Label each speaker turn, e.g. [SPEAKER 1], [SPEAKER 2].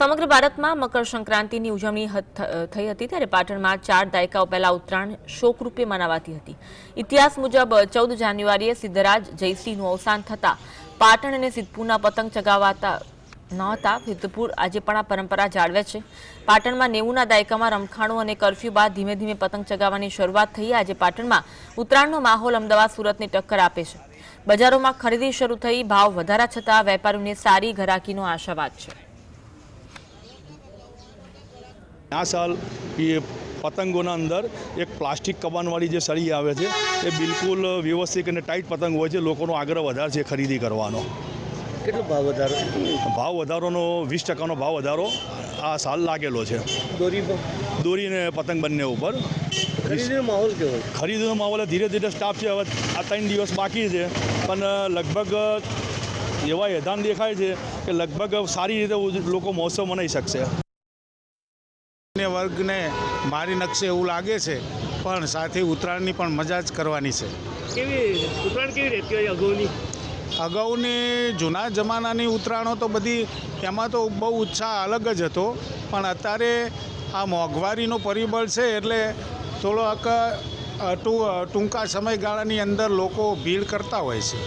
[SPEAKER 1] સમગ્ર ભારતમાં મકર સંક્રાંતિની ઉજવણી થઈ હતી ત્યારે પાટણમાં 4 દાયકાઓ પહેલા ઉત્તરાયણ શોકરૂપે મનાવાતી હતી। ઇતિહાસ મુજબ 14 જાન્યુઆરીએ સિદ્ધરાજ જયસિંહનું અવસાન થતાં પાટણ અને સિદ્ધપુરના પતંગ ચગાવાતા નહોતા। સિદ્ધપુર આજે પણ આ પરંપરા જાળવે છે। પાટણમાં 90ના દાયકામાં રમખાણો અને કર્ફ્યુ બાદ ધીમે ધીમે પતંગ ચગાવવાની શરૂઆત થઈ। આજે પાટણમાં ઉત્તરાયણનો માહોલ અમદાવાદ સુરતને ટક્કર આપે છે। બજારોમાં ખરીદી શરૂ થઈ। ભાવ વધારા છતાં વેપારીઓને સારી ઘરાકીનો આશાવાદ છે।
[SPEAKER 2] આ સાલ પતંગોના અંદર એક પ્લાસ્ટિક કબાનવાળી જે સળી આવે છે એ બિલકુલ વ્યવસ્થિત અને ટાઈટ પતંગ હોય છે। લોકોનો આગ્રહ વધારે છે ખરીદી કરવાનો।
[SPEAKER 3] કેટલો ભાવ વધારો?
[SPEAKER 2] ભાવ વધારોનો 20% ભાવ વધારો આ સાલ લાગેલો છે, દોરી અને પતંગ બંને ઉપર।
[SPEAKER 3] ખરીદીનો માહોલ કેવો?
[SPEAKER 2] ખરીદીનો માહોલ ધીરે ધીરે સ્ટાફ છે। હવે આ 3 દિવસ બાકી છે પણ લગભગ એવા એધાન દેખાય છે કે લગભગ સારી રીતે લોકો મહોત્સવ મનાવી શકશે।
[SPEAKER 4] વર્ગને મારી નકશે એવું લાગે છે, પણ સાથે ઉત્તરાયણની પણ મજા જ કરવાની છે।
[SPEAKER 3] ઉત્તરાયણ કેવી રહેતી હોય
[SPEAKER 4] અગાઉની જૂના જમાનાની ઉત્તરાયણો તો બધી એમાં તો બહુ ઉત્સાહ અલગ જ હતો, પણ અત્યારે આ મોંઘવારીનો પરિબળ છે એટલે થોડોક ટૂંકા સમયગાળાની અંદર લોકો ભીડ કરતા હોય છે।